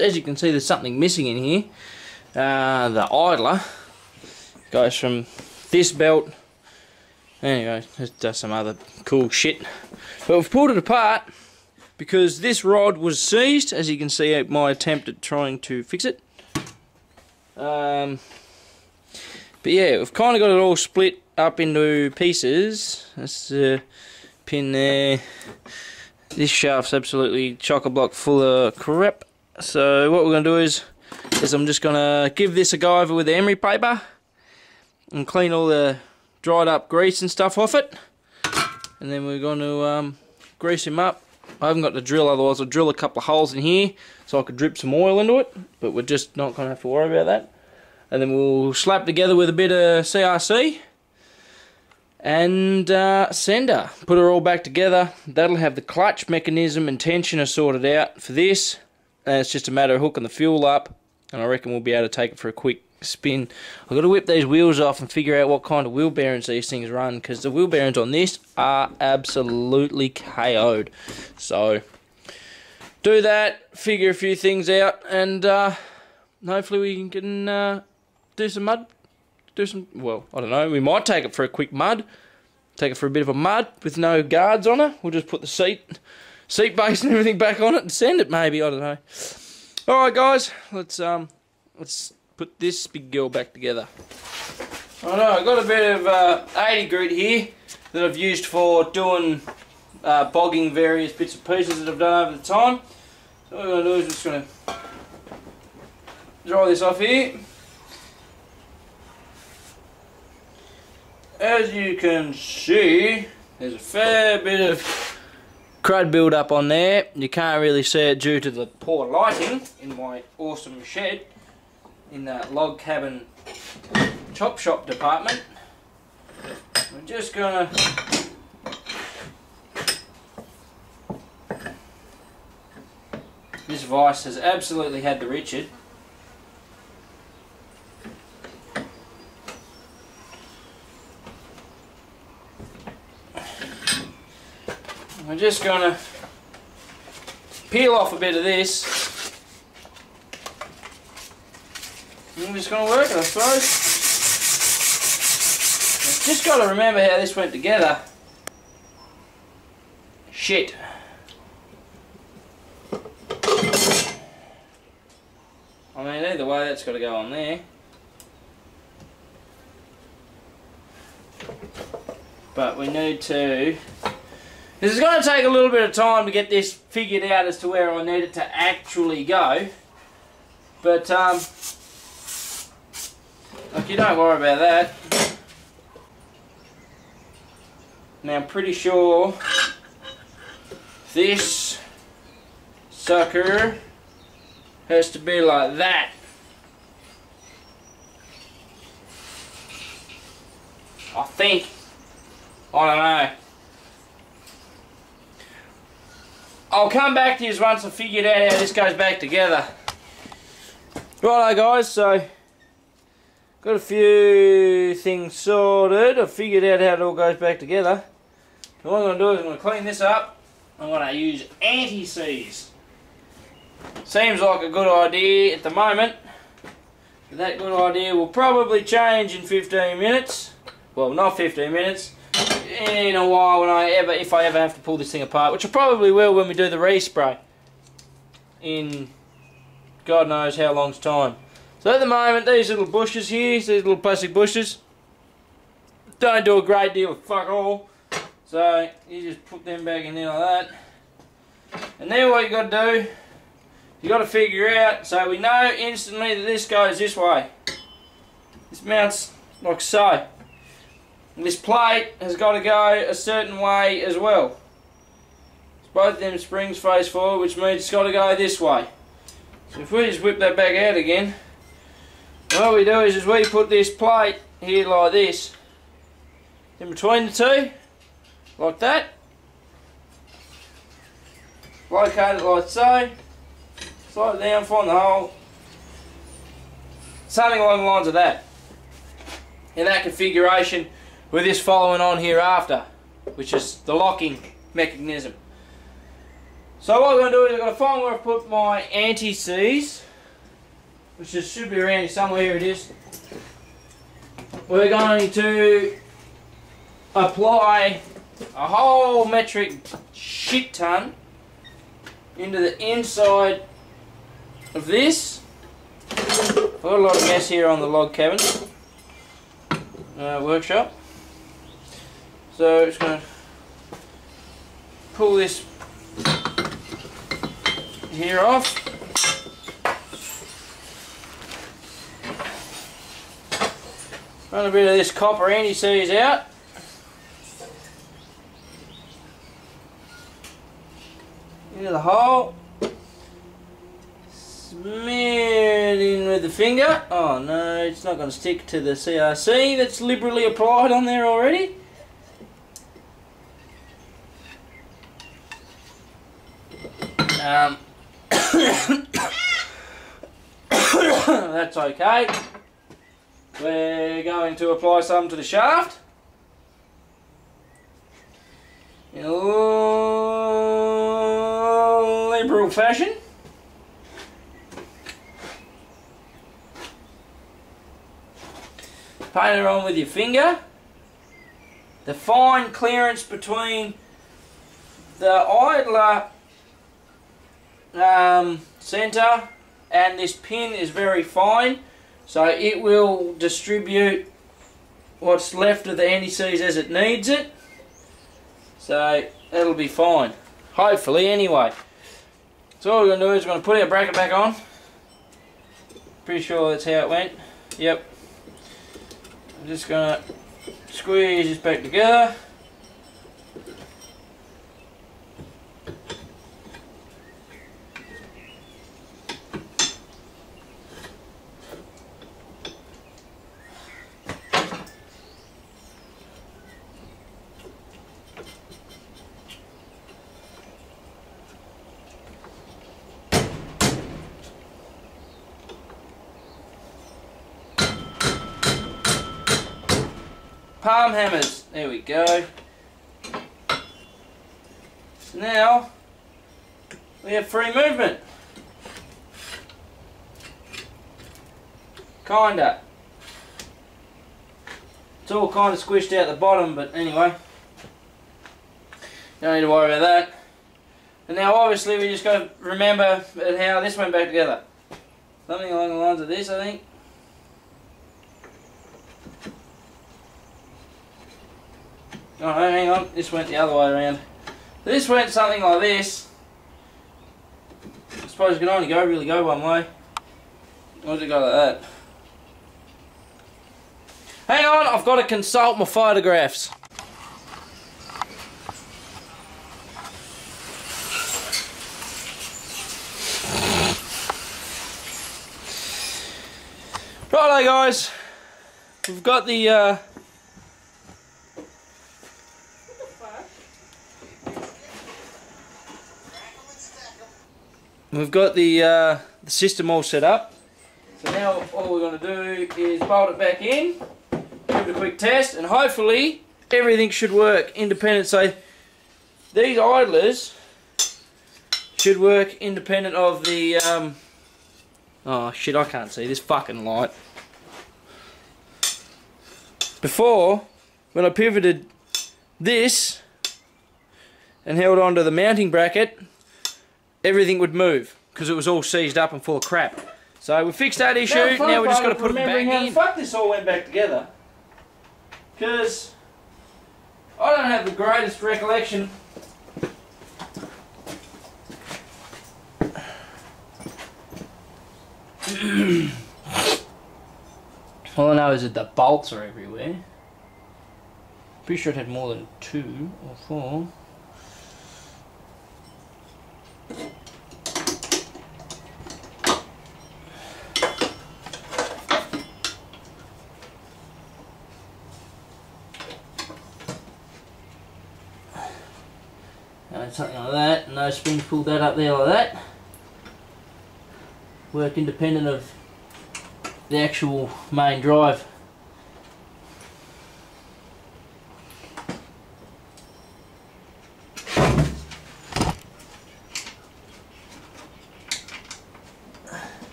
as you can see, there's something missing in here. The idler goes from this belt. Anyway, it does some other cool shit. But we've pulled it apart because this rod was seized, as you can see at my attempt at trying to fix it. But yeah, we've kind of got it all split up into pieces. That's the pin there. This shaft's absolutely chock-a-block full of crap. So what we're going to do is I'm just going to give this a go over with the emery paper and clean all the dried up grease and stuff off it. And then we're going to grease him up. I haven't got the drill, otherwise I'll drill a couple of holes in here so I could drip some oil into it, but we're just not going to have to worry about that. And then we'll slap together with a bit of CRC and sender. Put her all back together. That'll have the clutch mechanism and tensioner sorted out for this, and it's just a matter of hooking the fuel up, and I reckon we'll be able to take it for a quick spin. I've got to whip these wheels off and figure out what kind of wheel bearings these things run, because the wheel bearings on this are absolutely KO'd. So do that, figure a few things out, and hopefully we can do some mud. Well, I don't know, we might take it for a quick mud. Take it for a bit of a mud with no guards on it. We'll just put the seat base and everything back on it and send it maybe, I don't know. Alright guys, let's put this big girl back together. I know, I've got a bit of 80 grit here that I've used for doing bogging various bits and pieces that I've done over the time. So what we're going to do is just going to dry this off here. As you can see, there's a fair bit of crud build up on there. You can't really see it due to the poor lighting in my awesome shed in that log cabin chop shop department. We're just gonna this vise has absolutely had the Richard. We're just going to peel off a bit of this. I'm just going to work it, I suppose. I've just got to remember how this went together. Shit. I mean, either way, that's got to go on there. But we need to... This is going to take a little bit of time to get this figured out as to where I need it to actually go. But, like, you don't worry about that. Now, I'm pretty sure this sucker has to be like that. I think. I don't know. I'll come back to you once I've figured out how this goes back together. Righto guys, so got a few things sorted. I've figured out how it all goes back together. So what I'm going to do is I'm going to clean this up. I'm going to use anti-seize. Seems like a good idea at the moment. But that good idea will probably change in 15 minutes. Well, not 15 minutes. In a while, if I ever have to pull this thing apart, which I probably will when we do the respray in God knows how long's time. So at the moment, these little bushes here, these little plastic bushes, don't do a great deal of fuck all. So you just put them back in there like that. And then what you got to do, you got to figure out, so we know instantly that this goes this way. This mounts like so. This plate has got to go a certain way as well. Both them springs face forward, which means it's got to go this way. So if we just whip that back out again, what we do is we put this plate here like this, in between the two, like that. Locate it like so, slide it down, find the hole, something along the lines of that. In that configuration, with this following on here after, which is the locking mechanism. So what I'm going to do is I'm going to find where I put my anti-seize, which should be around here somewhere. Here it is. We're going to apply a whole metric shit ton into the inside of this. I've got a lot of mess here on the log cabin workshop. So just going to pull this here off. Run a bit of this copper anti-seize out. Into the hole. Smear it in with the finger. Oh no, it's not going to stick to the CRC that's liberally applied on there already. That's okay. We're going to apply some to the shaft in a liberal fashion. Paint it on with your finger. The fine clearance between the idler centre and this pin is very fine, so it will distribute what's left of the anti-seize as it needs it, so that'll be fine, hopefully. Anyway, so all we're going to do is we're going to put our bracket back on. Pretty sure that's how it went. Yep. I'm just going to squeeze this back together. Palm hammers, there we go. So now we have free movement. Kinda. It's all kind of squished out the bottom, but anyway, don't need to worry about that. And now obviously we just got to remember how this went back together. Something along the lines of this, I think. Oh no, hang on, this went the other way around. This went something like this. I suppose it can only really go one way. Or does it go like that? Hang on, I've got to consult my photographs. Righto guys, we've got the system all set up. So now all we're going to do is bolt it back in, give it a quick test, and hopefully everything should work independent. So these idlers should work independent of the oh shit, I can't see this fucking light. Before, when I pivoted this and held onto the mounting bracket, everything would move because it was all seized up and full of crap. So we fixed that issue. Now we just got to put it back in. How the fuck this all went back together? Because I don't have the greatest recollection. All I know is that the bolts are everywhere. Pretty sure it had more than 2 or 4. Something like that. No springs pulled that up there like that. Work independent of the actual main drive.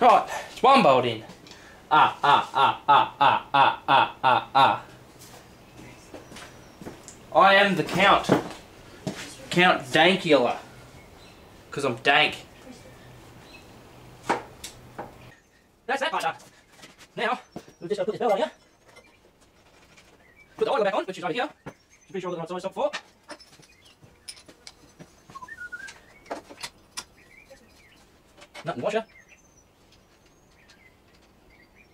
Right, it's one bolt in. Ah. I am the Count. Count Dankula. Because I'm dank. That's that part done. Now, we've just got to put this belt on here. Put the oil back on, which is over here. I'm pretty sure I've got the right size for. Nothing washer.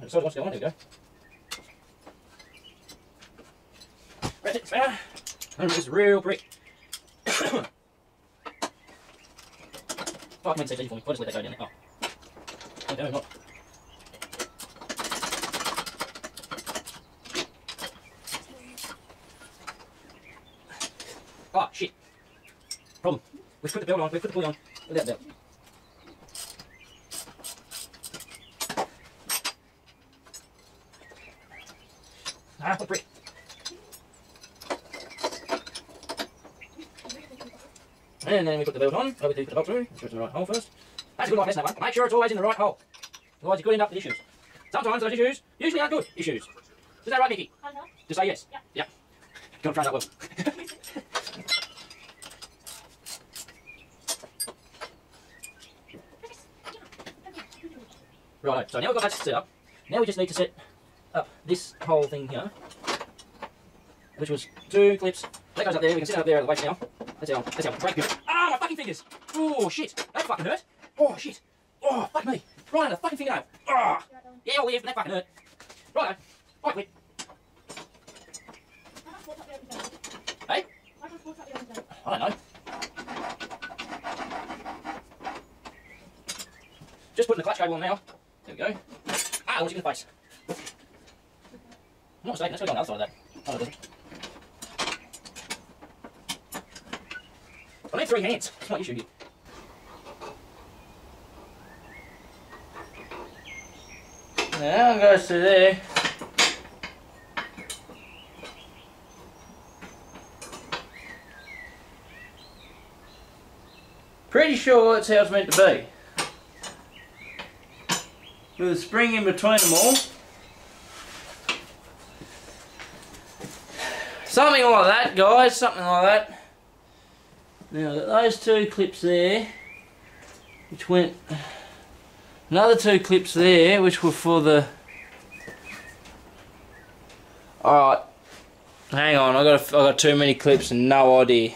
And so wants to go on, there we go. Ratchet, spare. And this is real brick. Oh, I can make it easy for me. I'll just let that go down there. Oh. Okay, not. Oh, shit. Problem. We've put the belt on, we've put the pulley on without the belt. Ah, what brick? And then we put the belt on. Oh, we do put the bolt through. Let's go to the right hole first. That's a good one, that one. Make sure it's always in the right hole. Otherwise you could end up with issues. Sometimes those issues usually aren't good issues. Is that right, Nikki? Just say yes. Yeah. Yeah. Got to try that well. Right, so now we've got that set up. Now we just need to set up this whole thing here, which was 2 clips. That goes up there. We can sit it up there at the waist now. That's our brake pivot. Ah, my fucking fingers! Oh shit, that fucking hurt. Oh shit. Oh fuck me. Right on the fucking fingernail. Ah. Yeah, I'll live, but that fucking hurt. Righto. Right, quit. Hey? I don't know. Just putting the clutch cable on now. There we go. Ah, what's in the face? I'm not mistaken, let's go on the other side of that. Oh, it doesn't. I need 3 hands. That's my issue here. Now it goes through there. Pretty sure that's how it's meant to be. With a spring in between them all. Something like that, guys, something like that. Now I've got those 2 clips there, which went, another 2 clips there, which were for the, alright, hang on, I got too many clips and no idea.